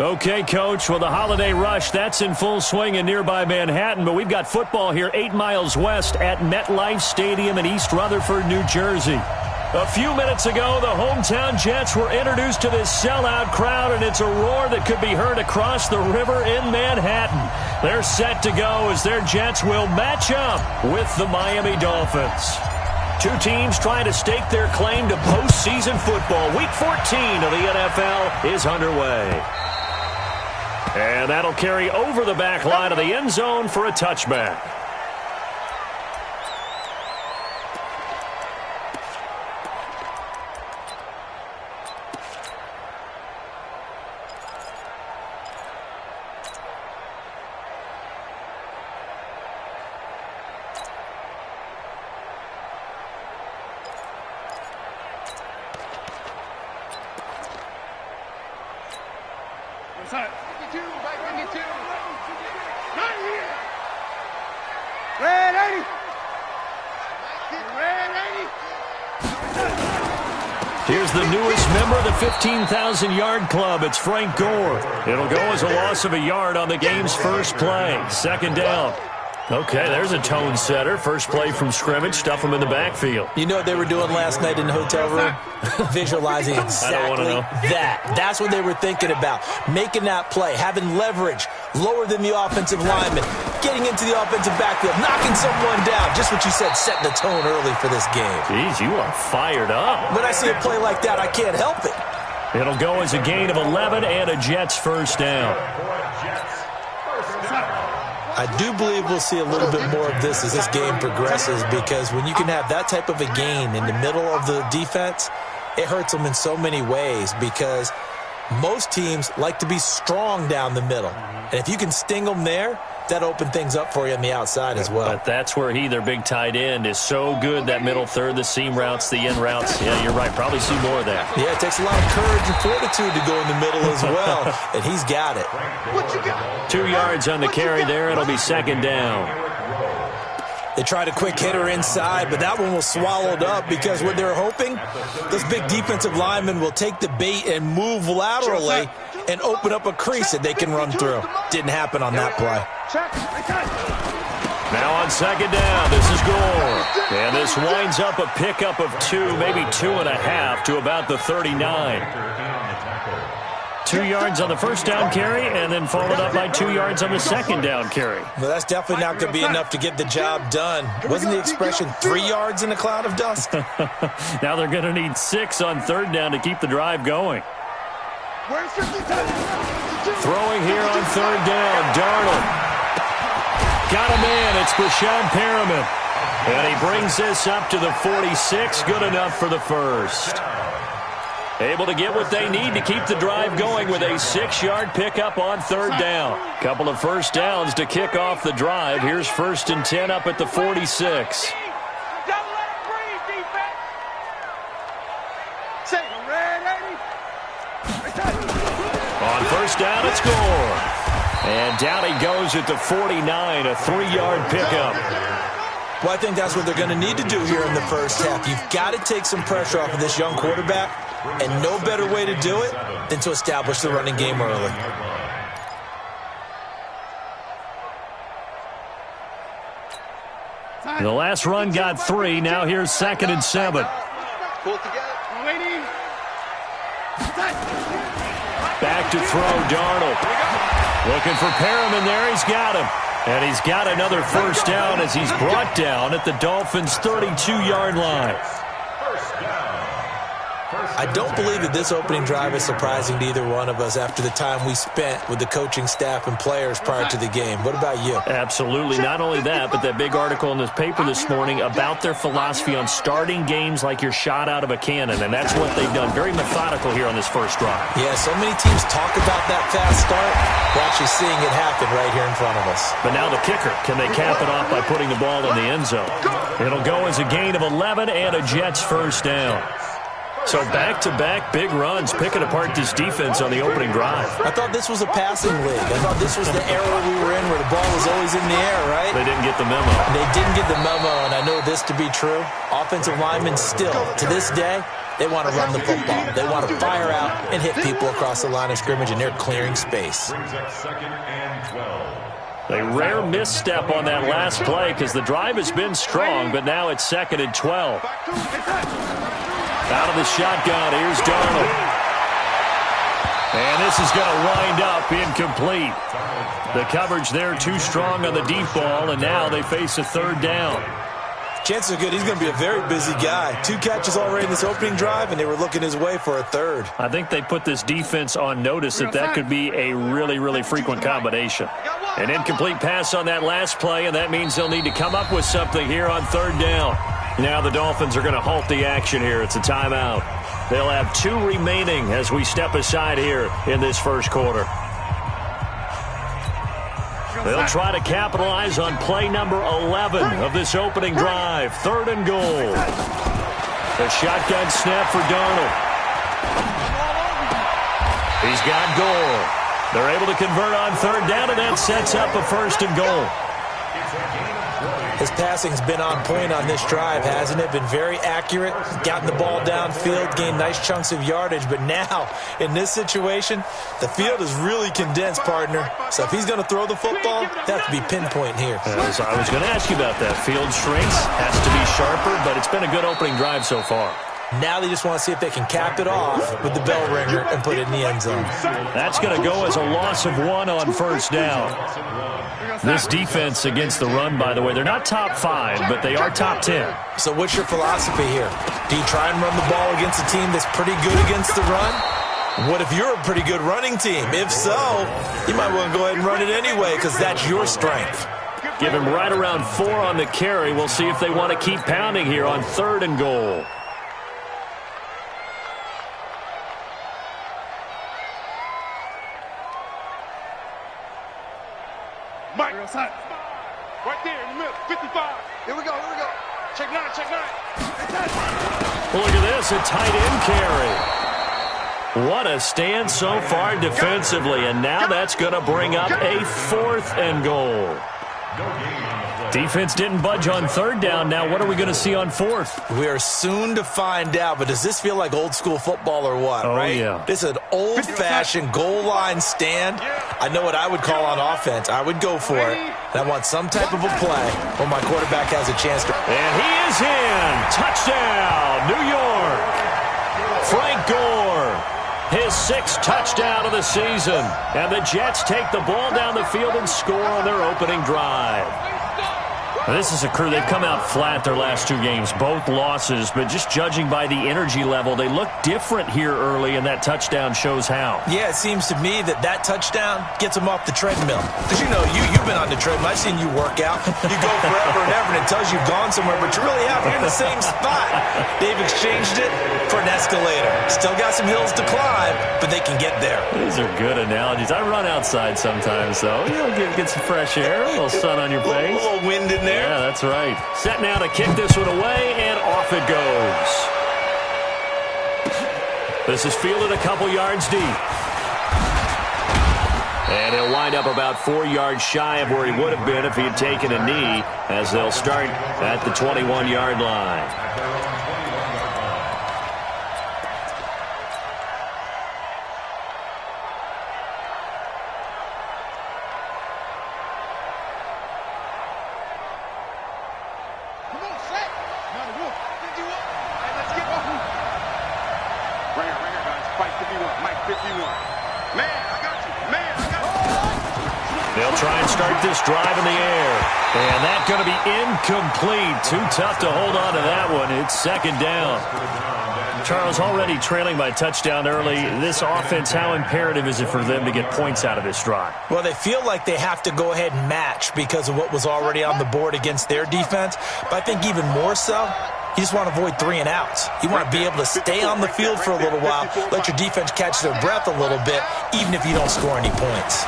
Okay, Coach, well, the holiday rush, that's in full swing in nearby Manhattan, but we've got football here 8 miles west at MetLife Stadium in East Rutherford, New Jersey. A few minutes ago, the hometown Jets were introduced to this sellout crowd, and it's a roar that could be heard across the river in Manhattan. They're set to go as their Jets will match up with the Miami Dolphins. Two teams trying to stake their claim to postseason football. Week 14 of the NFL is underway. And that'll carry over the back line of the end zone for a touchback. Here's the newest member of the 15,000-yard club. It's Frank Gore. It'll go as a loss of a yard on the game's first play. Second down. Okay, there's a tone setter. First play from scrimmage. Stuff them in the backfield. You know what they were doing last night in the hotel room? Visualizing exactly that. That's what they were thinking about. Making that play, having leverage, lower than the offensive lineman, getting into the offensive backfield, knocking someone down. Just what you said, setting the tone early for this game. Jeez, you are fired up. When I see a play like that, I can't help it. It'll go as a gain of 11 and a Jets first down. I do believe we'll see a little bit more of this as this game progresses, because when you can have that type of a gain in the middle of the defense, it hurts them in so many ways, because most teams like to be strong down the middle. And if you can sting them there, that opens things up for you on the outside as well. But that's where their big tight end, is so good, that middle third, the seam routes, the in routes. Yeah, you're right. Probably see more of that. Yeah, it takes a lot of courage and fortitude to go in the middle as well, and he's got it. 2 yards on the carry there. It'll be second down. They tried a quick hitter inside, but that one was swallowed up, because what they're hoping, those big defensive linemen will take the bait and move laterally and open up a crease that they can run through. Didn't happen on that play. Now on second down, this is Gore. And this winds up a pickup of 2, maybe 2.5 to about the 39. 2 yards on the first down carry, and then followed up by 2 yards on the second down carry. Well, that's definitely not going to be enough to get the job done. Wasn't the expression 3 yards in a cloud of dust? Now they're going to need 6 on third down to keep the drive going. Throwing here on third down, Darnold. Got a man, it's Brashad Perriman. And he brings this up to the 46, good enough for the first. Able to get what they need to keep the drive going with a 6-yard pickup on third down. Couple of first downs to kick off the drive. Here's 1st and 10 up at the 46. On first down, it's Gore. And down he goes at the 49, a 3-yard pickup. Well, I think that's what they're going to need to do here in the first half. You've got to take some pressure off of this young quarterback, and no better way to do it than to establish the running game early. The last run got 3. Now here's 2nd and 7. Back to throw, Darnold. Looking for Perriman there. He's got him. And he's got another first down as he's brought down at the Dolphins' 32-yard line. I don't believe that this opening drive is surprising to either one of us after the time we spent with the coaching staff and players prior to the game. What about you? Absolutely. Not only that, but that big article in this paper this morning about their philosophy on starting games like you're shot out of a cannon, and that's what they've done. Very methodical here on this first drive. Yeah, so many teams talk about that fast start. We're actually seeing it happen right here in front of us. But now the kicker. Can they cap it off by putting the ball in the end zone? It'll go as a gain of 11 and a Jets first down. So back-to-back big runs, picking apart this defense on the opening drive. I thought this was a passing league. I thought this was the era we were in where the ball was always in the air, right? They didn't get the memo. They didn't get the memo, and I know this to be true. Offensive linemen still, to this day, They want to run the football. They want to fire out and hit people across the line of scrimmage, and they're clearing space. A rare misstep on that last play because the drive has been strong, but now it's 2nd and 12. Out of the shotgun, here's Darnold. And this is going to wind up incomplete. The coverage there too strong on the deep ball, and now they face a 3rd down. Chances are good he's going to be a very busy guy. 2 catches already in this opening drive, and they were looking his way for a 3rd. I think they put this defense on notice that could be a really, really frequent combination. An incomplete pass on that last play, and that means they'll need to come up with something here on 3rd down. Now the Dolphins are going to halt the action here. It's a timeout. They'll have 2 remaining as we step aside here in this first quarter. They'll try to capitalize on play number 11 of this opening drive. 3rd and goal. A shotgun snap for Darnold. He's got Gore. They're able to convert on 3rd down, and that sets up a 1st and goal. His passing's been on point on this drive, hasn't it? Been very accurate, gotten the ball downfield, gained nice chunks of yardage. But now, in this situation, the field is really condensed, partner. So if he's going to throw the football, that has to be pinpoint here. I was going to ask you about that. Field shrinks, has to be sharper, but it's been a good opening drive so far. Now they just want to see if they can cap it off with the bell ringer and put it in the end zone. That's going to go as a loss of 1 on 1st down. This defense against the run, by the way, they're not top 5, but they are top 10. So what's your philosophy here? Do you try and run the ball against a team that's pretty good against the run? What if you're a pretty good running team? If so, you might want to go ahead and run it anyway because that's your strength. Give him right around 4 on the carry. We'll see if they want to keep pounding here on 3rd and goal. Mike, right there in the middle, 55. Here we go. Check 9. Well, look at this, a tight end carry. What a stand so far defensively, and now that's going to bring up a 4th and goal. Defense didn't budge on 3rd down. Now what are we going to see on 4th? We are soon to find out, but does this feel like old school football or what, right? Yeah. This is an old-fashioned goal line stand. I know what I would call on offense. I would go for it. And I want some type of a play where my quarterback has a chance to. And he is in. Touchdown, New York. Frank Gore. His 6th touchdown of the season. And the Jets take the ball down the field and score on their opening drive. This is a crew. They've come out flat their last 2 games, both losses, but just judging by the energy level, they look different here early, and that touchdown shows how. Yeah, it seems to me that touchdown gets them off the treadmill. Because, you know, you've been on the treadmill. I've seen you work out. You go forever and ever, and it tells you've gone somewhere, but you really haven't. You're in the same spot. They've exchanged it for an escalator. Still got some hills to climb, but they can get there. These are good analogies. I run outside sometimes, though. You'll get some fresh air, a little sun on your face. A little wind in there. Yeah, that's right. Set now to kick this one away, and off it goes. This is fielded a couple yards deep. And he'll wind up about 4 yards shy of where he would have been if he had taken a knee, as they'll start at the 21-yard line. They'll try and start this drive in the air. And that's going to be incomplete. Too tough to hold on to that one. It's 2nd down. Charles, already trailing by a touchdown early. This offense, how imperative is it for them to get points out of this drive? Well, they feel like they have to go ahead and match because of what was already on the board against their defense. But I think even more so, you just want to avoid 3 and outs. You want to be able to stay on the field for a little while, let your defense catch their breath a little bit, even if you don't score any points.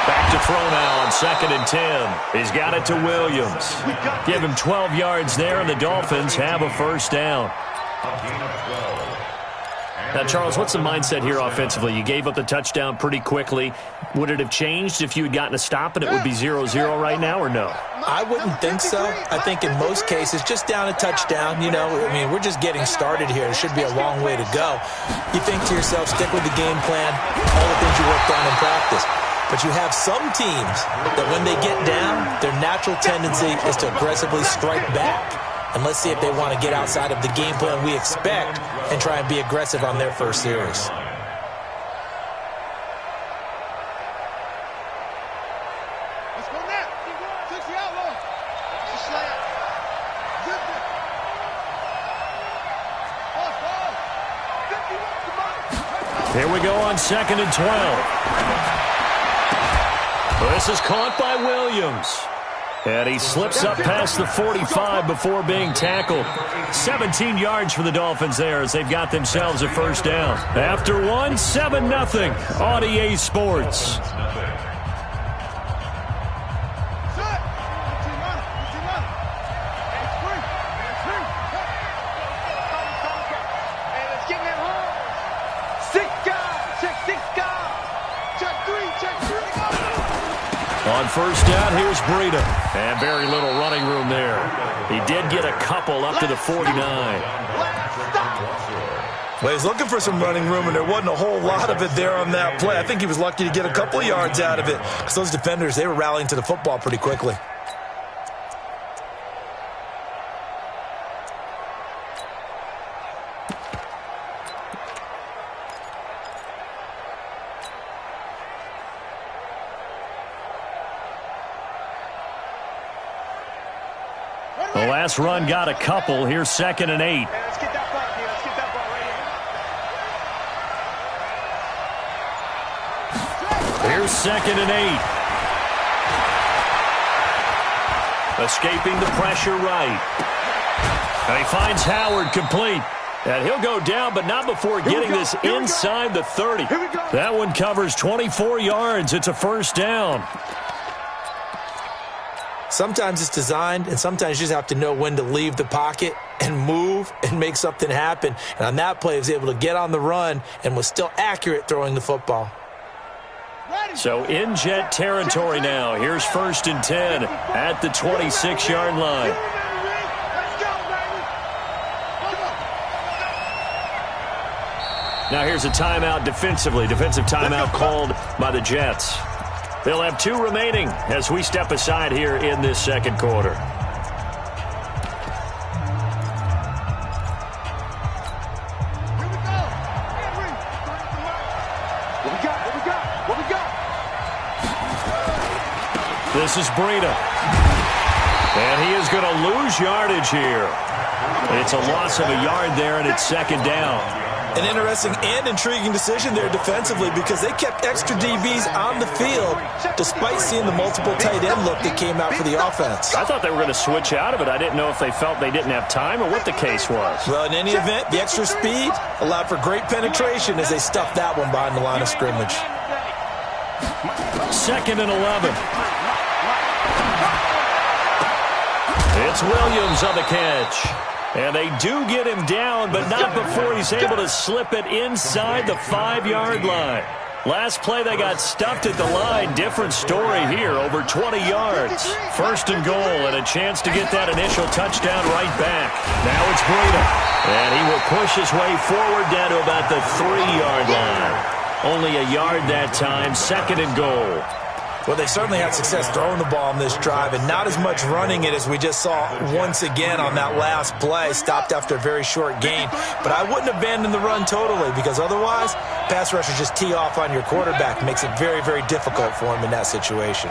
Back to throw now on 2nd and 10. He's got it to Williams. Give him 12 yards there, and the Dolphins have a 1st down. Now, Charles, what's the mindset here offensively? You gave up the touchdown pretty quickly. Would it have changed if you had gotten a stop and it would be 0-0 right now, or no? I wouldn't think so. I think in most cases, just down a touchdown, you know, I mean, we're just getting started here. It should be a long way to go. You think to yourself, stick with the game plan, all the things you worked on in practice. But you have some teams that when they get down, their natural tendency is to aggressively strike back. And let's see if they want to get outside of the game plan we expect and try and be aggressive on their first series. Let's go now. 60 outlaw. Slam. Zip it. Ball. Here we go on 2nd and 12. This is caught by Williams. And he slips up past the 45 before being tackled. 17 yards for the Dolphins there as they've got themselves a first down. After one, 7-0 on EA Sports. On first down, here's Breida. And very little running room there. He did get a couple up to the 49. Well, he's looking for some running room, and there wasn't a whole lot of it there on that play. I think he was lucky to get a couple of yards out of it because those defenders, they were rallying to the football pretty quickly. The last run got a couple. Here's 2nd and 8. Let's get that ball, let's get that ball right here. Here's 2nd and 8. Escaping the pressure right. And he finds Howard complete. And he'll go down, but not before getting this inside the 30. That one covers 24 yards. It's a first down. Sometimes it's designed, and sometimes you just have to know when to leave the pocket and move and make something happen. And on that play, he was able to get on the run and was still accurate throwing the football. So in jet territory now. Here's 1st and 10 at the 26-yard line. Now here's a timeout defensively. Defensive timeout called by the Jets. They'll have 2 remaining as we step aside here in this second quarter. What we got? This is Breida. And he is going to lose yardage here. It's a loss of a yard there, and it's 2nd down. An interesting and intriguing decision there defensively because they kept extra DBs on the field despite seeing the multiple tight end look that came out for the offense. I thought they were going to switch out of it. I didn't know if they felt they didn't have time or what the case was. Well, in any event, the extra speed allowed for great penetration as they stuffed that one behind the line of scrimmage. 2nd and 11. It's Williams on the catch. And they do get him down, but not before he's able to slip it inside the 5-yard line. Last play, they got stuffed at the line. Different story here, over 20 yards. 1st and goal, and a chance to get that initial touchdown right back. Now it's Breida. And he will push his way forward down to about the 3-yard line. Only a yard that time, 2nd and goal. Well, they certainly had success throwing the ball on this drive and not as much running it as we just saw once again on that last play. Stopped after a very short gain. But I wouldn't abandon the run totally because otherwise, pass rushers just tee off on your quarterback. Makes it very, very difficult for him in that situation.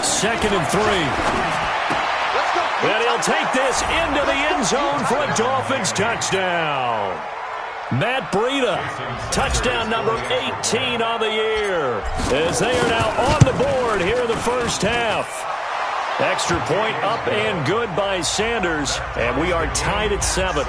2nd and 3. And he'll take this into the end zone for a Dolphins touchdown. Matt Breida, touchdown number 18 on the year, as they are now on the board here in the first half. Extra point up and good by Sanders, and we are tied at 7.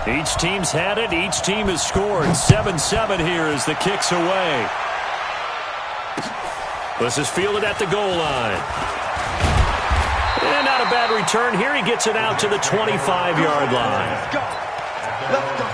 Each team's had it. Each team has scored. 7-7 here as the kick's away. This is fielded at the goal line. And not a bad return here. He gets it out to the 25-yard line. Let's go. Let's go.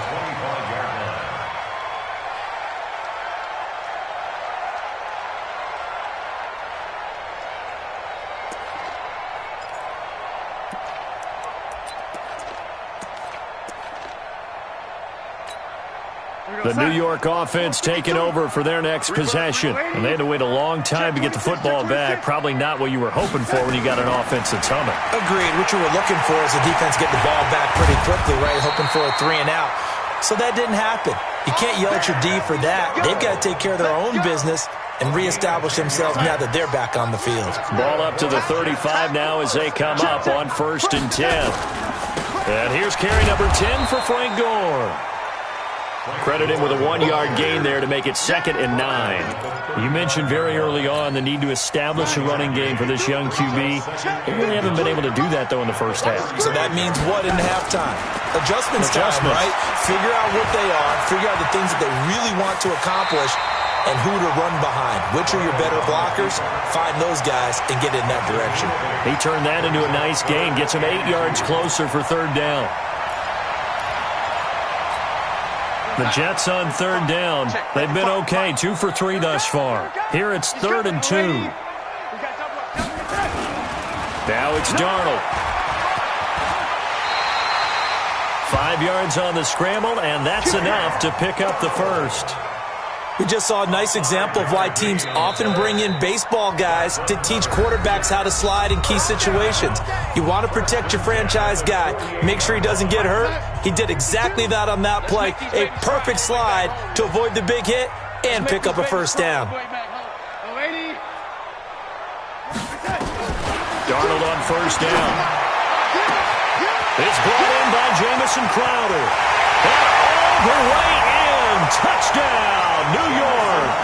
The New York offense taking over for their next possession. And they had to wait a long time to get the football back. Probably not what you were hoping for when you got an offense that's humming. Agreed. What you were looking for is the defense get the ball back pretty quickly, right? Hoping for a 3 and out. So that didn't happen. You can't yell at your D for that. They've got to take care of their own business and reestablish themselves now that they're back on the field. Ball up to the 35 now as they come up on 1st and 10. And here's carry number 10 for Frank Gore. Credit him with a 1-yard gain there to make it 2nd and 9. You mentioned very early on the need to establish a running game for this young QB. They really haven't been able to do that, though, in the first half. So that means what in halftime? Adjustments time, right? Figure out what they are, figure out the things that they really want to accomplish, and who to run behind. Which are your better blockers? Find those guys and get in that direction. He turned that into a nice gain, gets him 8 yards closer for 3rd down. The Jets on 3rd down. They've been okay, 2 for 3 thus far. Here it's 3rd and 2. Now it's Darnold. 5 yards on the scramble, and that's enough to pick up the first. We just saw a nice example of why teams often bring in baseball guys to teach quarterbacks how to slide in key situations. You want to protect your franchise guy. Make sure he doesn't get hurt. He did exactly that on that play. A perfect slide to avoid the big hit and pick up a first down. Darnold on 1st down. It's brought in by Jamison Crowder. And all the way in. Touchdown, New York.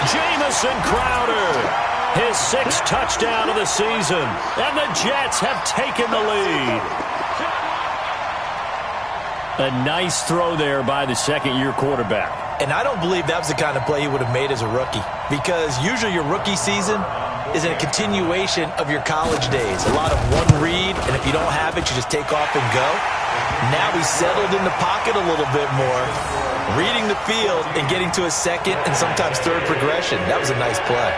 Jamison Crowder. His 6th touchdown of the season. And the Jets have taken the lead. A nice throw there by the 2nd-year quarterback. And I don't believe that was the kind of play he would have made as a rookie. Because usually your rookie season is a continuation of your college days. A lot of one read, and if you don't have it, you just take off and go. Now he's settled in the pocket a little bit more, reading the field and getting to a 2nd and sometimes 3rd progression. That was a nice play.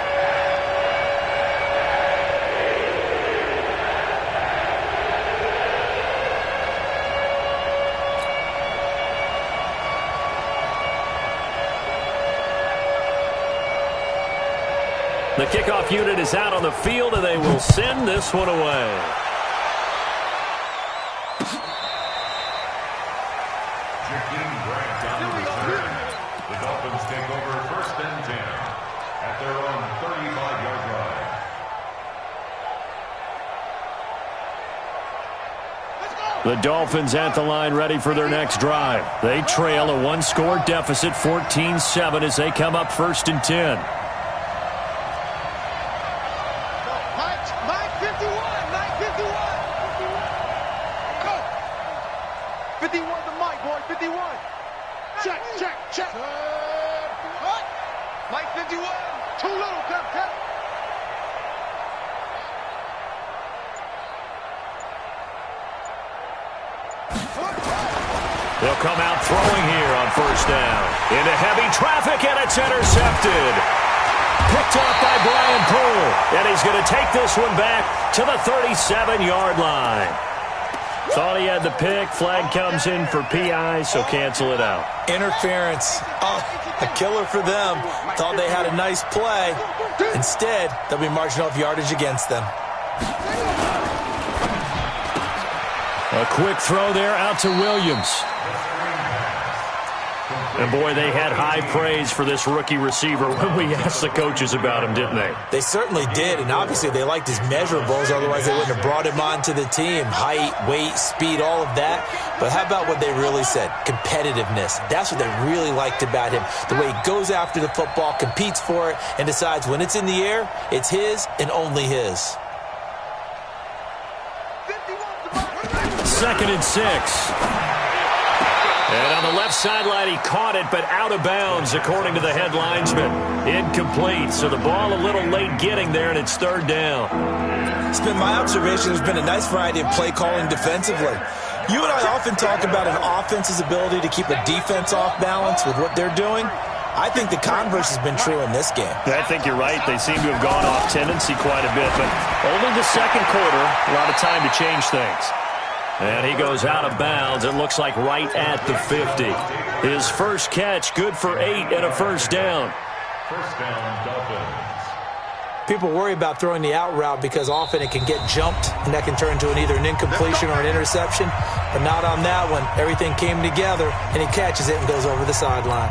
The kickoff unit is out on the field, and they will send this one away. The Dolphins take over 1st and 10 at their own 35-yard line. The Dolphins at the line ready for their next drive. They trail a 1-score deficit, 14-7, as they come up 1st and 10. They'll come out throwing here on 1st down. Into heavy traffic, and it's intercepted. Picked off by Brian Poole. And he's going to take this one back to the 37-yard line. Thought he had the pick. Flag comes in for PI, so cancel it out. Interference. Oh, a killer for them. Thought they had a nice play. Instead, they'll be marginal of yardage against them. A quick throw there out to Williams. And, boy, they had high praise for this rookie receiver when we asked the coaches about him, didn't they? They certainly did, and obviously they liked his measurables. Otherwise, they wouldn't have brought him onto the team. Height, weight, speed, all of that. But how about what they really said? Competitiveness. That's what they really liked about him. The way he goes after the football, competes for it, and decides when it's in the air, it's his and only his. 2nd and 6. And on the left sideline, he caught it, but out of bounds, according to the head linesman. Incomplete, so the ball a little late getting there, and it's third down. It's been my observation. There's been a nice variety of play calling defensively. You and I often talk about an offense's ability to keep a defense off balance with what they're doing. I think the converse has been true in this game. I think you're right. They seem to have gone off tendency quite a bit, but only the second quarter, a lot of time to change things. And he goes out of bounds, it looks like right at the 50. His first catch, good for 8 and a first down. First down, Dolphins. People worry about throwing the out route because often it can get jumped, and that can turn into either an incompletion or an interception. But not on that one. Everything came together, and he catches it and goes over the sideline.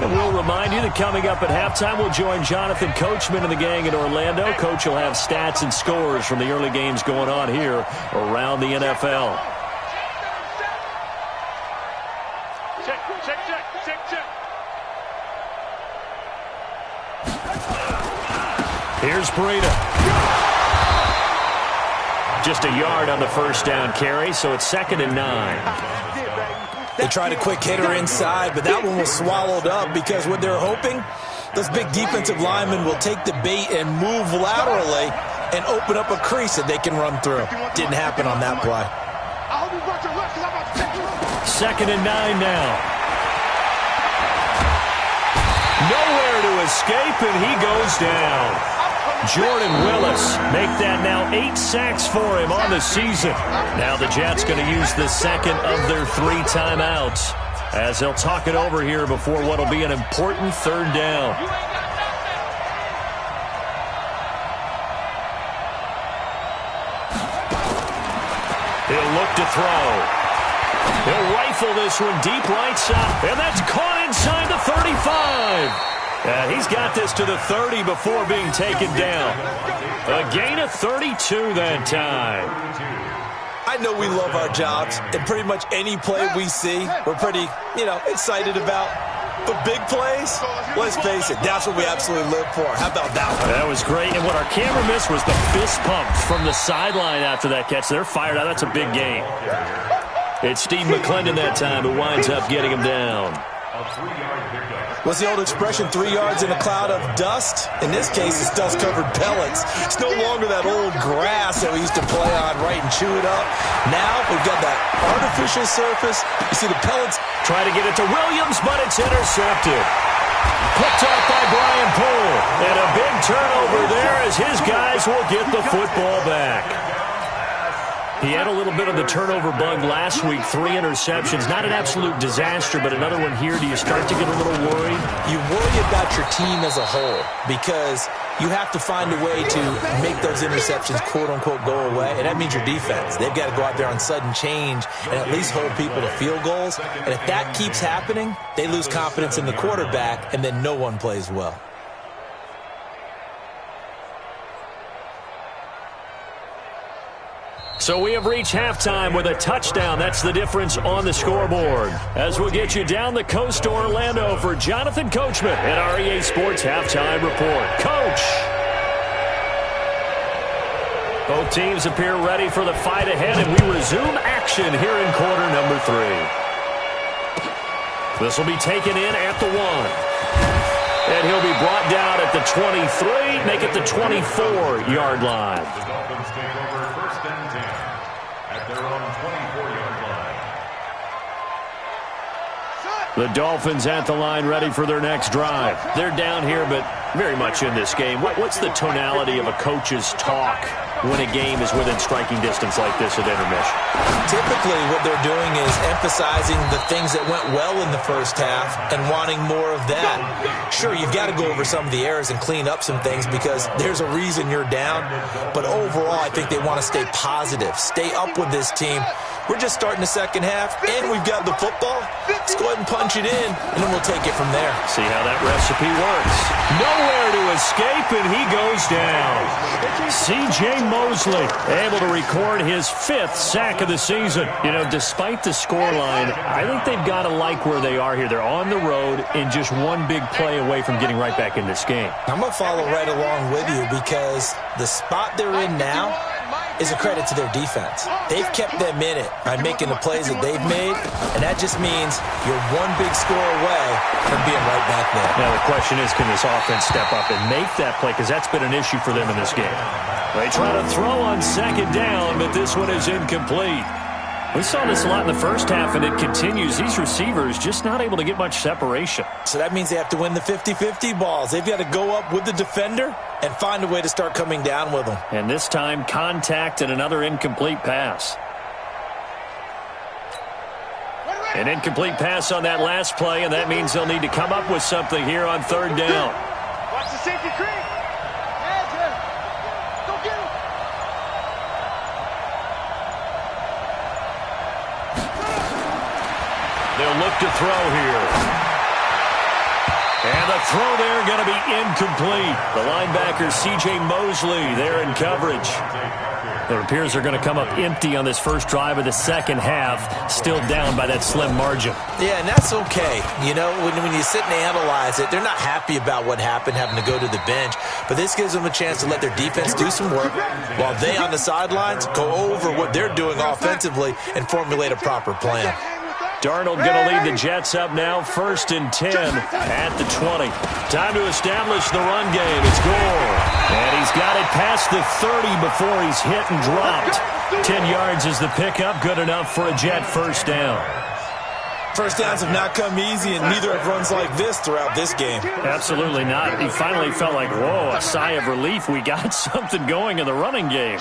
And we'll remind you that coming up at halftime, we'll join Jonathan Coachman and the gang in Orlando. Coach will have stats and scores from the early games going on here around the NFL. Check. Here's Breida. Just a yard on the first down carry, so it's 2nd and 9. They tried a quick hitter inside, but that one was swallowed up because what they're hoping, those big defensive linemen will take the bait and move laterally and open up a crease that they can run through. Didn't happen on that play. 2nd and 9 now. Nowhere to escape, and he goes down. Jordan Willis make that now 8 sacks for him on the season. Now the Jets going to use the second of their 3 timeouts as they'll talk it over here before what will be an important third down. He'll look to throw. He'll rifle this one deep right side, and that's caught inside the 35. He's got this to the 30 before being taken down. A gain of 32 that time. I know we love our jobs, and pretty much any play we see, we're pretty, excited about. But big plays, let's face it, that's what we absolutely live for. How about that one? That was great, and what our camera missed was the fist pumps from the sideline after that catch. They're fired out. That's a big gain. It's Steve McClendon that time who winds up getting him down. What's the old expression, 3 yards in a cloud of dust? In this case, it's dust-covered pellets. It's no longer that old grass that we used to play on, right, and chew it up. Now we've got that artificial surface. You see the pellets. Try to get it to Williams, but it's intercepted. Picked off by Brian Poole. And a big turnover there as his guys will get the football back. He had a little bit of the turnover bug last week, 3 interceptions. Not an absolute disaster, but another one here. Do you start to get a little worried? You worry about your team as a whole because you have to find a way to make those interceptions, quote-unquote, go away, and that means your defense. They've got to go out there on sudden change and at least hold people to field goals. And if that keeps happening, they lose confidence in the quarterback, and then no one plays well. So we have reached halftime with a touchdown. That's the difference on the scoreboard. As we'll get you down the coast to Orlando for Jonathan Coachman at our EA Sports Halftime Report. Coach! Both teams appear ready for the fight ahead, and we resume action here in quarter number 3. This will be taken in at the 1. And he'll be brought down at the 23, make it the 24-yard line. The Dolphins take over 1st and 10 at their own 24-yard line. The Dolphins at the line, ready for their next drive. They're down here, but very much in this game. What's the tonality of a coach's talk when a game is within striking distance like this at intermission? Typically, what they're doing is emphasizing the things that went well in the first half and wanting more of that. Sure, you've got to go over some of the errors and clean up some things because there's a reason you're down. But overall, I think they want to stay positive, stay up with this team. We're just starting the second half, and we've got the football. Let's go ahead and punch it in, and then we'll take it from there. See how that recipe works. Nowhere to escape, and he goes down. C.J. Mosley able to record his 5th sack of the season. Despite the scoreline, I think they've got to like where they are here. They're on the road and just one big play away from getting right back in this game. I'm going to follow right along with you because the spot they're in now, is a credit to their defense. They've kept them in it by making the plays that they've made, and that just means you're one big score away from being right back there. Now the question is, can this offense step up and make that play? Because that's been an issue for them in this game. They try to throw on second down, but this one is incomplete. We saw this a lot in the first half, and it continues. These receivers just not able to get much separation. So that means they have to win the 50-50 balls. They've got to go up with the defender and find a way to start coming down with them. And this time, contact and another incomplete pass. An incomplete pass on that last play, and that means they'll need to come up with something here on third down. Watch the safety creep. Go get him. They'll look to throw here. And the throw there going to be incomplete. The linebacker, C.J. Mosley, there in coverage. It appears they're going to come up empty on this first drive of the second half, still down by that slim margin. Yeah, and that's okay. You know, when you sit and analyze it, they're not happy about what happened, having to go to the bench. But this gives them a chance to let their defense do some work while they on the sidelines go over what they're doing offensively and formulate a proper plan. Darnold going to lead the Jets up now, 1st and 10 at the 20. Time to establish the run game. It's Gore. And he's got it past the 30 before he's hit and dropped. 10 yards is the pickup, good enough for a Jet first down. First downs have not come easy, and neither have runs like this throughout this game. Absolutely not. He finally felt like, whoa, a sigh of relief. We got something going in the running game.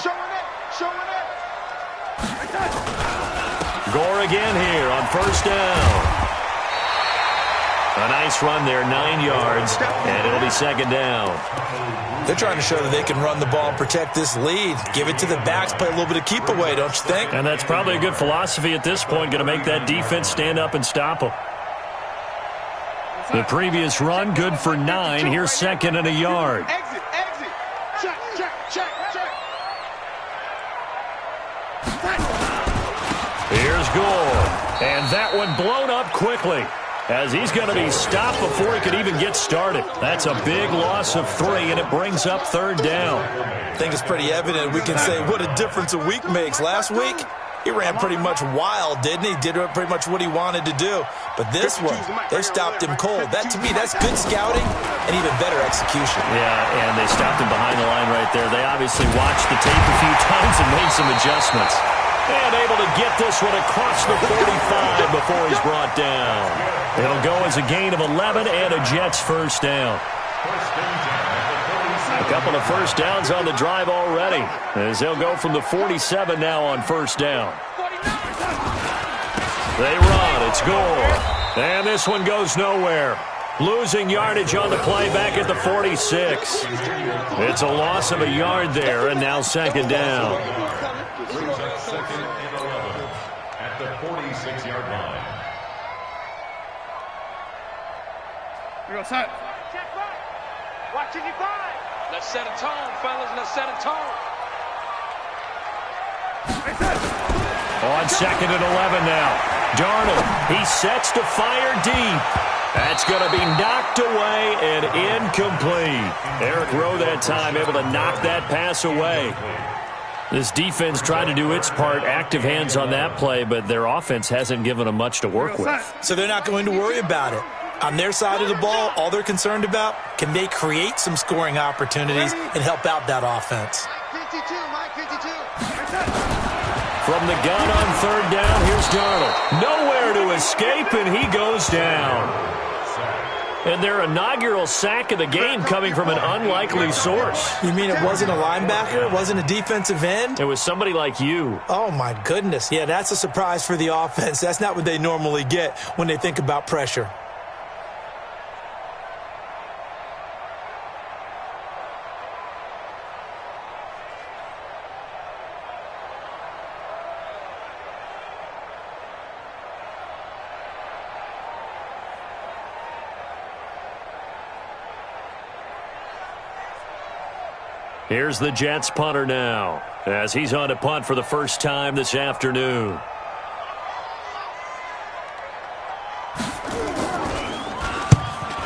Gore again here on first down. A nice run there, 9 yards, and it'll be second down. They're trying to show that they can run the ball and protect this lead. Give it to the backs, play a little bit of keep away, don't you think? And that's probably a good philosophy at this point, going to make that defense stand up and stop them. The previous run, good for 9. Here's 2nd and a yard. Exit. Check. Here's Gore. And that one blown up quickly, as he's going to be stopped before he could even get started. That's a big loss of 3, and it brings up third down. I think it's pretty evident. We can say what a difference a week makes. Last week, he ran pretty much wild, didn't he? Did pretty much what he wanted to do. But this one, they stopped him cold. That, to me, that's good scouting and even better execution. Yeah, and they stopped him behind the line right there. They obviously watched the tape a few times and made some adjustments. And able to get this one across the 45 before he's brought down. It'll go as a gain of 11 and a Jets first down. A couple of first downs on the drive already, as they'll go from the 47 now on first down. They run. It's Gore. And this one goes nowhere. Losing yardage on the play back at the 46. It's a loss of a yard there, and now second down. Second and 11 at the 46-yard line. Here we go, son. Check back. Watch it, you find. Let's set a tone, fellas. Let's set a tone. On 2nd and 11 now. Darnold, he sets to fire deep. That's going to be knocked away and incomplete. Eric Rowe that time able to knock that pass away. This defense tried to do its part, active hands on that play, but their offense hasn't given them much to work with. So they're not going to worry about it. On their side of the ball, all they're concerned about, can they create some scoring opportunities and help out that offense? From the gun on third down, here's Darnold. Nowhere to escape, and he goes down. And their inaugural sack of the game coming from an unlikely source. You mean it wasn't a linebacker? It wasn't a defensive end? It was somebody like you. Oh, my goodness. Yeah, that's a surprise for the offense. That's not what they normally get when they think about pressure. Here's the Jets punter now, as he's on to punt for the first time this afternoon.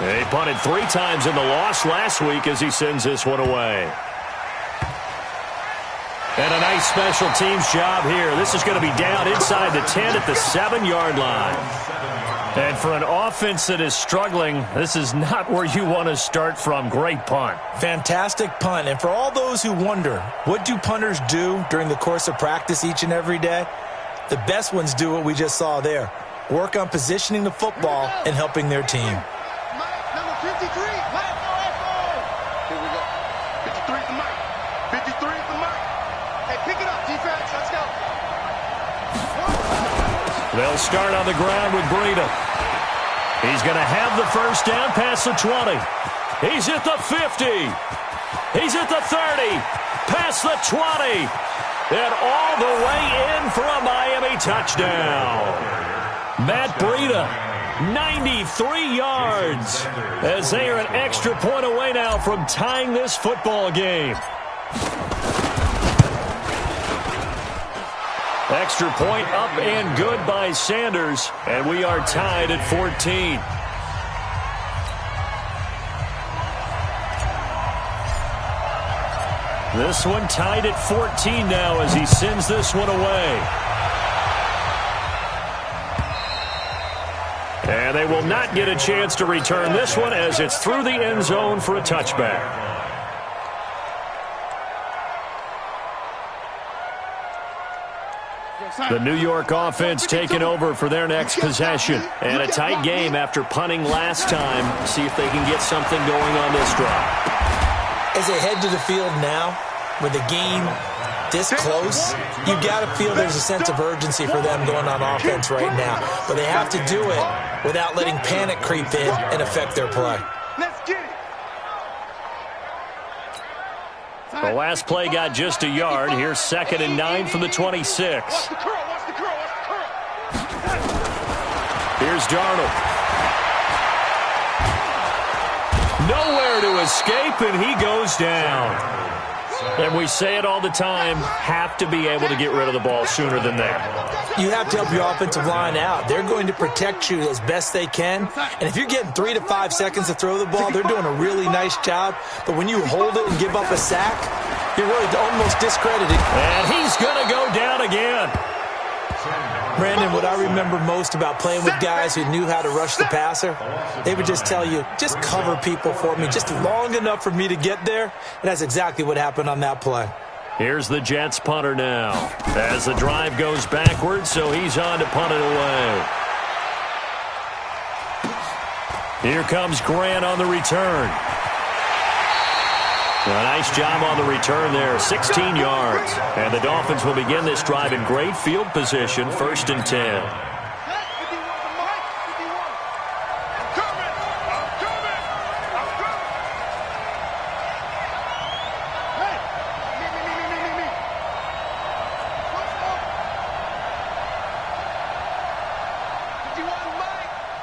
He punted 3 times in the loss last week as he sends this one away. And a nice special teams job here. This is going to be down inside the 10 at the 7-yard line. And for an offense that is struggling, this is not where you want to start from. Great punt. Fantastic punt. And for all those who wonder, what do punters do during the course of practice each and every day? The best ones do what we just saw there. Work on positioning the football and helping their team. Number 53. Here we go. 53 is the mic. 53 is the mic. Hey, pick it up, defense. Let's go. They'll start on the ground with Breida. He's going to have the first down past the 20. He's at the 50. He's at the 30. Past the 20. And all the way in for a Miami touchdown. Matt Breida, 93 yards, as they are an extra point away now from tying this football game. Extra point up and good by Sanders, and we are tied at 14. This one tied at 14 now as he sends this one away. And they will not get a chance to return this one as it's through the end zone for a touchback. The New York offense taking over for their next possession. And a tight game after punting last time. See if they can get something going on this drive. As they head to the field now, with the game this close, you got to feel there's a sense of urgency for them going on offense right now. But they have to do it without letting panic creep in and affect their play. Let's get it. The last play got just a yard. Here's 2nd and 9 from the 26. Watch the curl, watch the curl, watch the curl. Here's Darnold. Nowhere to escape, and he goes down. And we say it all the time, have to be able to get rid of the ball sooner than that. You have to help your offensive line out. They're going to protect you as best they can. And if you're getting 3 to 5 seconds to throw the ball, they're doing a really nice job. But when you hold it and give up a sack, you're really almost discredited. And he's going to go down again. Brandon, what I remember most about playing with guys who knew how to rush the passer, they would just tell you, just cover people for me, just long enough for me to get there. And that's exactly what happened on that play. Here's the Jets punter now. As the drive goes backwards, so he's on to punt it away. Here comes Grant on the return. A nice job on the return there, 16 yards. And the Dolphins will begin this drive in great field position, 1st and 10.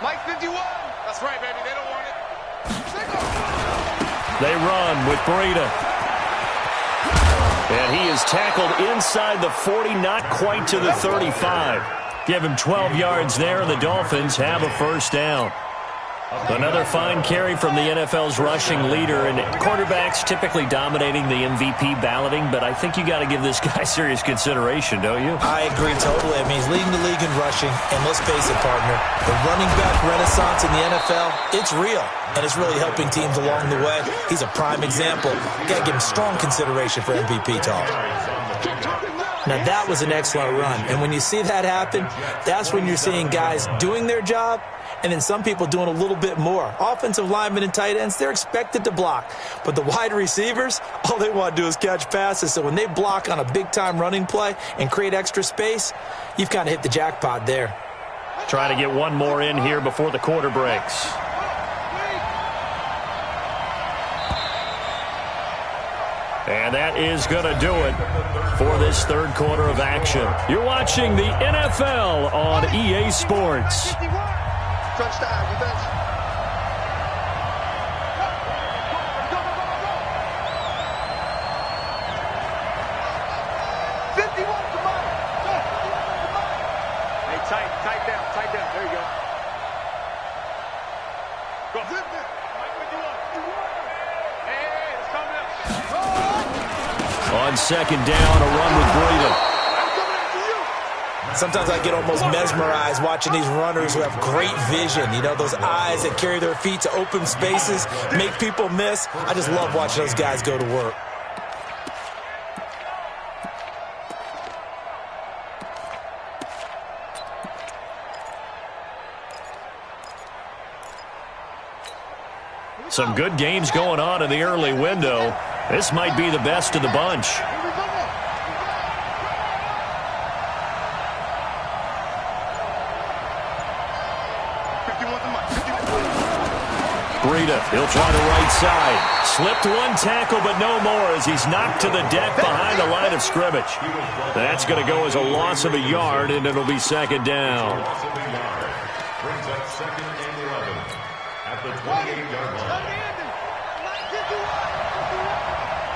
Mike 51. That's right, baby. They don't want it. They run with Breida. And he is tackled inside the 40, not quite to the 35. Give him 12 yards there, and the Dolphins have a first down. Another fine carry from the NFL's rushing leader, and quarterbacks typically dominating the MVP balloting, but I think you got to give this guy serious consideration, don't you? I agree totally. I mean, he's leading the league in rushing, and let's face it, partner, the running back renaissance in the NFL, it's real, and it's really helping teams along the way. He's a prime example. You got to give him strong consideration for MVP talk. Now, that was an excellent run, and when you see that happen, that's when you're seeing guys doing their job, and then some people doing a little bit more. Offensive linemen and tight ends, they're expected to block. But the wide receivers, all they want to do is catch passes. So when they block on a big-time running play and create extra space, you've kind of hit the jackpot there. Trying to get one more in here before the quarter breaks. And that is going to do it for this third quarter of action. You're watching the NFL on EA Sports. Touchdown, defense. Hey, tight down. There you go. Go. Hey, it's coming up. On second down, a run with Breida. Sometimes I get almost mesmerized watching these runners who have great vision. You know, those eyes that carry their feet to open spaces, make people miss. I just love watching those guys go to work. Some good games going on in the early window. This might be the best of the bunch. Breida, he'll try the right side. Slipped one tackle, but no more as he's knocked to the deck behind the line of scrimmage. That's going to go as a loss of a yard, and it'll be second down. Loss of a yard. Brings up second and 11 at the 28-yard line.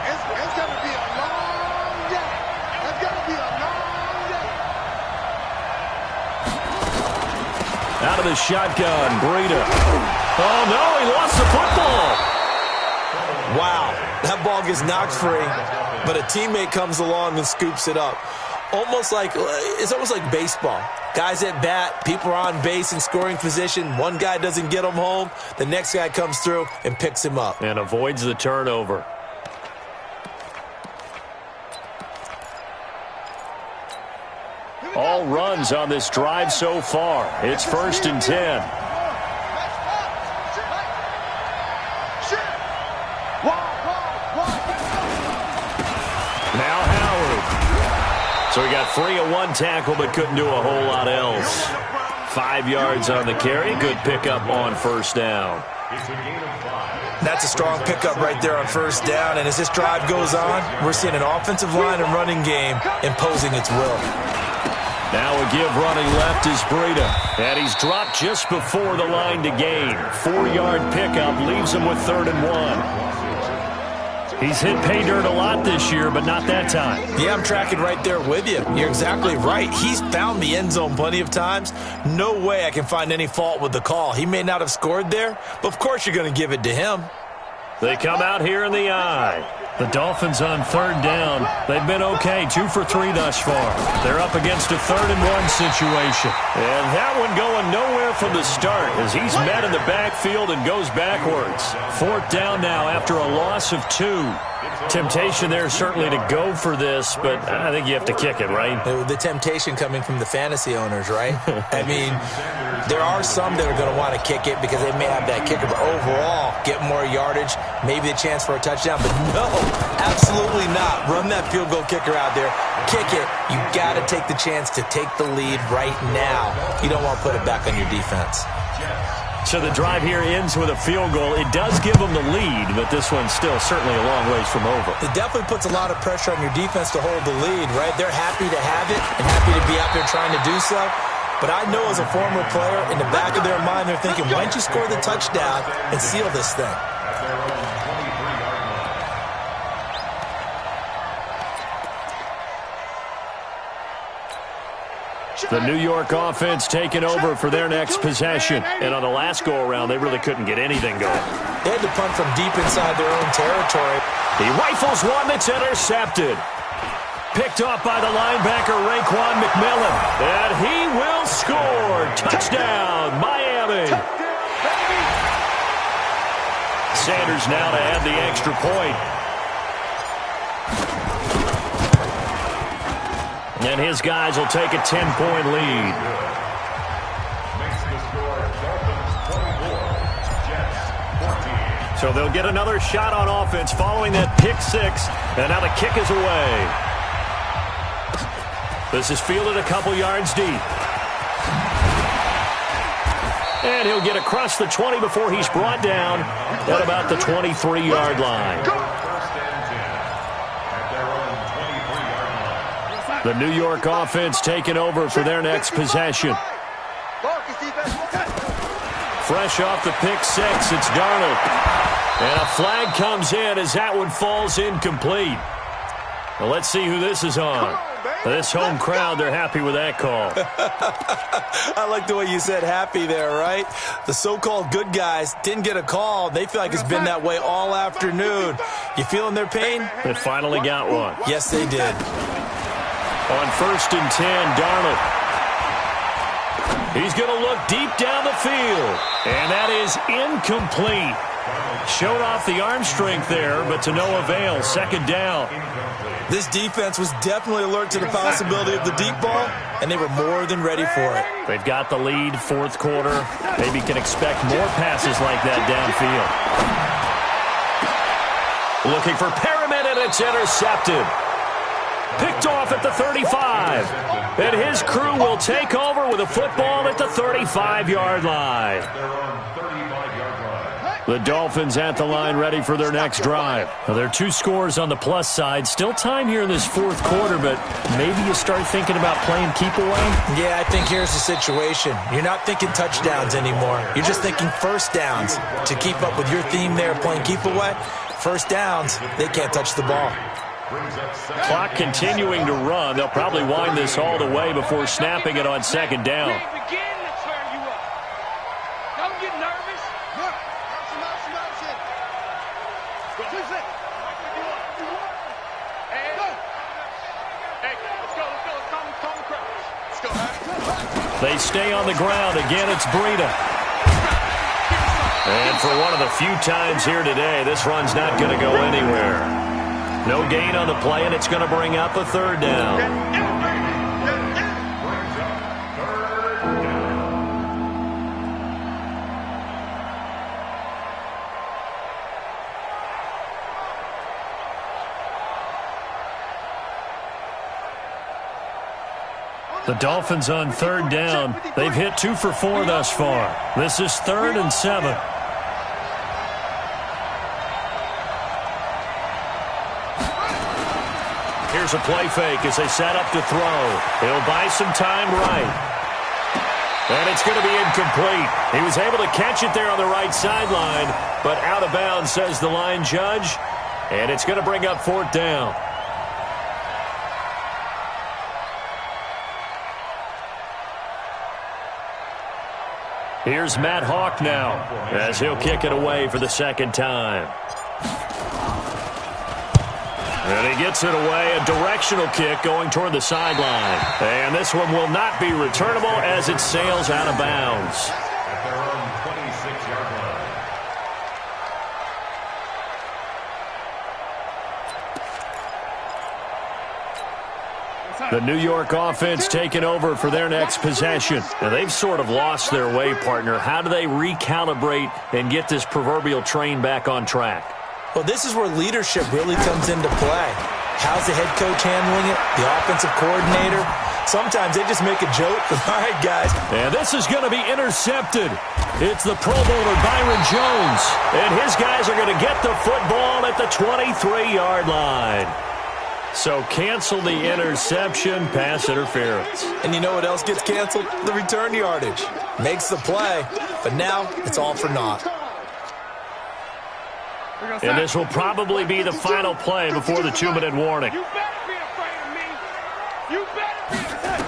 It's going to be a long day. It's going to be a long day. Out of the shotgun, Breida. Oh, no, he lost the football. Wow, that ball gets knocked free, but a teammate comes along and scoops it up. It's almost like baseball. Guys at bat, people are on base in scoring position. One guy doesn't get him home. The next guy comes through and picks him up. And avoids the turnover. All runs on this drive so far. It's 1st and 10. Now Howard. So he got free of one tackle but couldn't do a whole lot else. 5 yards on the carry. Good pickup on first down. That's a strong pickup right there on first down. And as this drive goes on, we're seeing an offensive line and running game imposing its will. Now a give running left is Breida. And he's dropped just before the line to gain. 4-yard pickup leaves him with 3rd and 1. He's hit pay dirt a lot this year, but not that time. Yeah, I'm tracking right there with you. You're exactly right. He's found the end zone plenty of times. No way I can find any fault with the call. He may not have scored there, but of course you're going to give it to him. They come out here in the eye. The Dolphins on 3rd down. They've been okay, 2 for 3 thus far. They're up against a 3rd and 1 situation. And that one going nowhere from the start as he's met in the backfield and goes backwards. 4th down now after a loss of 2. Temptation there certainly to go for this, but I think you have to kick it, right? The temptation coming from the fantasy owners, right? I mean, there are some that are going to want to kick it because they may have that kicker, but overall, get more yardage, maybe a chance for a touchdown, but no, absolutely not. Run that field goal kicker out there. Kick it. You got to take the chance to take the lead right now. You don't want to put it back on your defense. So the drive here ends with a field goal. It does give them the lead, but this one's still certainly a long ways from over. It definitely puts a lot of pressure on your defense to hold the lead, right? They're happy to have it and happy to be out there trying to do so. But I know as a former player, in the back of their mind, they're thinking, why don't you score the touchdown and seal this thing? The New York offense taking over for their next possession. And on the last go-around, they really couldn't get anything going. They had to punt from deep inside their own territory. He rifles one that's intercepted. Picked off by the linebacker, Raekwon McMillan. And he will score. Touchdown, Miami. Sanders now to add the extra point. And his guys will take a 10-point lead. Makes the score Dolphins 24, Jets 14. So they'll get another shot on offense following that pick six. And now the kick is away. This is fielded a couple yards deep. And he'll get across the 20 before he's brought down at about the 23-yard line. The New York offense taking over for their next possession. Fresh off the pick six, it's Darnold. And a flag comes in as that one falls incomplete. Well, let's see who this is on. This home crowd, they're happy with that call. I like the way you said happy there, right? The so-called good guys didn't get a call. They feel like it's been that way all afternoon. You feeling their pain? They finally got one. Yes, they did. On 1st and 10, Darnold. He's going to look deep down the field. And that is incomplete. Showed off the arm strength there, but to no avail. 2nd down. This defense was definitely alert to the possibility of the deep ball, and they were more than ready for it. They've got the lead, 4th quarter. Maybe can expect more passes like that downfield. Looking for Perriman, and it's intercepted. Picked off at the 35. And his crew will take over with a football at the 35-yard line. The Dolphins at the line ready for their next drive. Now, there are 2 scores on the plus side. Still time here in this 4th quarter, but maybe you start thinking about playing keep away? Yeah, I think here's the situation. You're not thinking touchdowns anymore. You're just thinking first downs. To keep up with your theme there, playing keep away, first downs, they can't touch the ball. Clock continuing to run. They'll probably wind this all the way before snapping it on 2nd down. They stay on the ground. Again, it's Breida. And for one of the few times here today, this run's not going to go anywhere. No gain on the play, and it's going to bring up a 3rd down. The Dolphins on 3rd down. They've hit 2 for 4 thus far. This is 3rd and 7. Here's a play fake as they set up to throw. He'll buy some time right. And it's going to be incomplete. He was able to catch it there on the right sideline, but out of bounds, says the line judge. And it's going to bring up 4th down. Here's Matt Hawk now, as he'll kick it away for the 2nd time. And he gets it away, a directional kick going toward the sideline. And this one will not be returnable as it sails out of bounds. At their own 26-yard line. The New York offense taking over for their next possession. Now, they've sort of lost their way, partner. How do they recalibrate and get this proverbial train back on track? Well, this is where leadership really comes into play. How's the head coach handling it? The offensive coordinator? Sometimes they just make a joke. All right, guys. And this is going to be intercepted. It's the Pro Bowler Byron Jones. And his guys are going to get the football at the 23-yard line. So cancel the interception, pass interference. And you know what else gets canceled? The return yardage. Makes the play, but now it's all for naught. And this will probably be the final play before the 2-minute warning. You better be afraid of me. You better be afraid.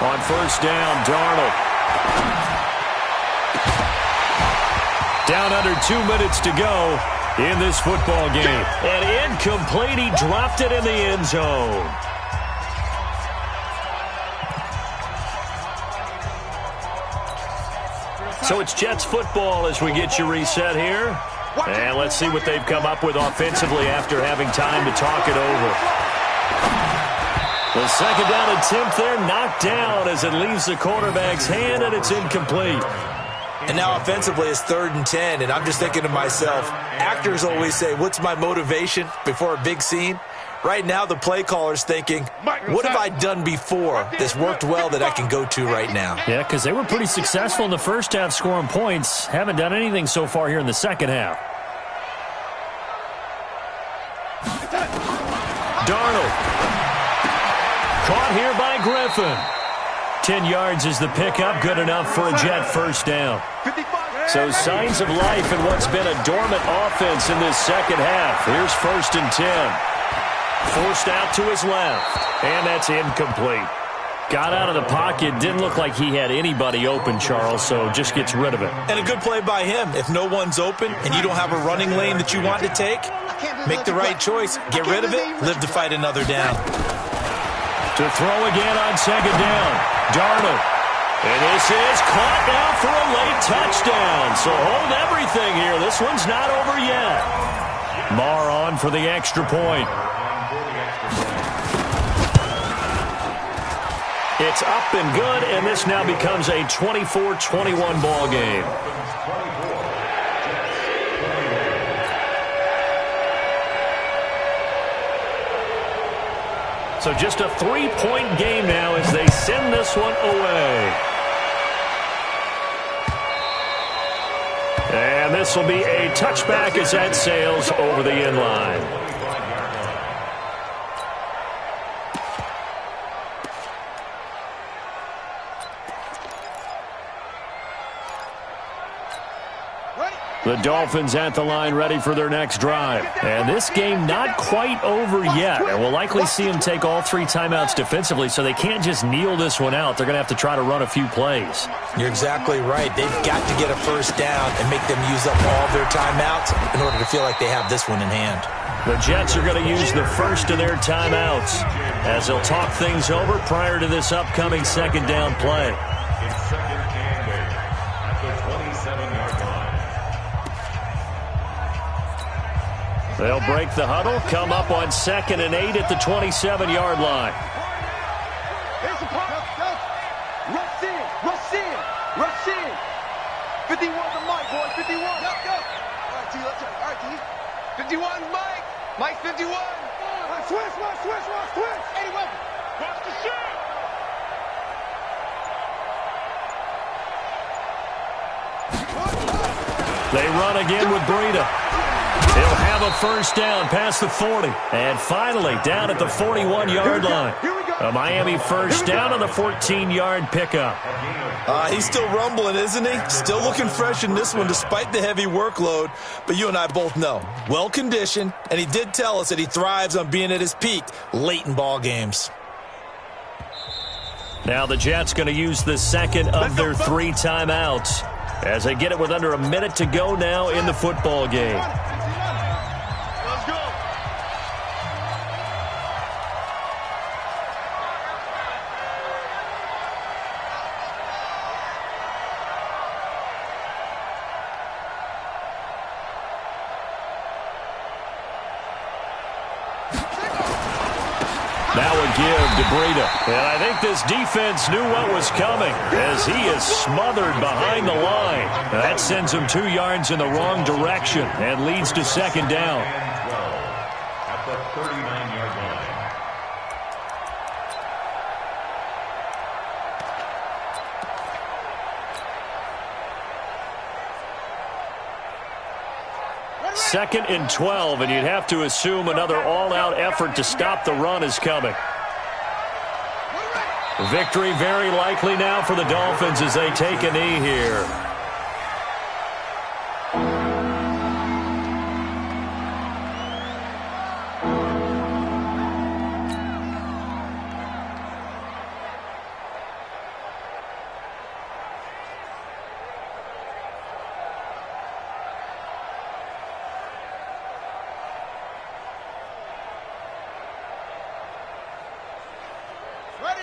On 1st down, Darnold. Down under 2 minutes to go in this football game. And incomplete. He dropped it in the end zone. So it's Jets football as we get you reset here. And let's see what they've come up with offensively after having time to talk it over. The 2nd down attempt there knocked down as it leaves the quarterback's hand, and it's incomplete. And now offensively it's 3rd and 10, and I'm just thinking to myself, actors always say, what's my motivation before a big scene? Right now the play caller's thinking, what have I done before this worked well that I can go to right now? Yeah, because they were pretty successful in the first half scoring points. Haven't done anything so far here in the second half. Darnold. Caught here by Griffin. 10 yards is the pickup, good enough for a Jet first down. So signs of life in what's been a dormant offense in this second half. Here's 1st and 10. Forced out to his left, and that's incomplete. Got out of the pocket, didn't look like he had anybody open, Charles, so just gets rid of it. And a good play by him. If no one's open and you don't have a running lane that you want to take, make the right choice. Get rid of it, live to fight another down. To throw again on second down, Darnold. And this is caught now for a late touchdown. So hold everything here. This one's not over yet. Marr on for the extra point. It's up and good, and this now becomes a 24-21 ball game. So just a 3-point game now as they send this one away. And this will be a touchback as that sails over the end line. The Dolphins at the line ready for their next drive. And this game not quite over yet. And we'll likely see them take all 3 timeouts defensively, so they can't just kneel this one out. They're going to have to try to run a few plays. You're exactly right. They've got to get a first down and make them use up all their timeouts in order to feel like they have this one in hand. The Jets are going to use the first of their timeouts as they'll talk things over prior to this upcoming second down play. It's second and 8 at the 27-yard line. They'll break the huddle, come up on second and 8 at the 27-yard line. Here's the pop. Rush in, rush in, rush in. 51 to Mike, boy, 51. Go, go. All right, T, let's go. All right, T. 51, Mike. Mike, 51. Switch. 81. Watch the shoot. They run again with Breida. He'll have a first down past the 40. And finally, down at the 41-yard line. A Miami first down on the 14-yard pickup. He's still rumbling, isn't he? Still looking fresh in this one despite the heavy workload. But you and I both know, well-conditioned, and he did tell us that he thrives on being at his peak late in ball games. Now the Jets going to use the second of their 3 timeouts as they get it with under a minute to go now in the football game. That would give to Breida. And I think this defense knew what was coming as he is smothered behind the line. That sends him 2 yards in the wrong direction and leads to second down. At the 39-yard line. Second and 12, and you'd have to assume another all-out effort to stop the run is coming. Victory very likely now for the Dolphins as they take a knee here.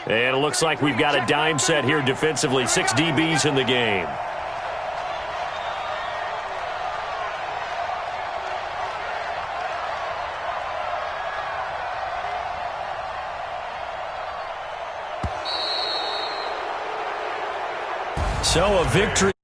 And it looks like we've got a dime set here defensively. 6 DBs in the game. So a victory.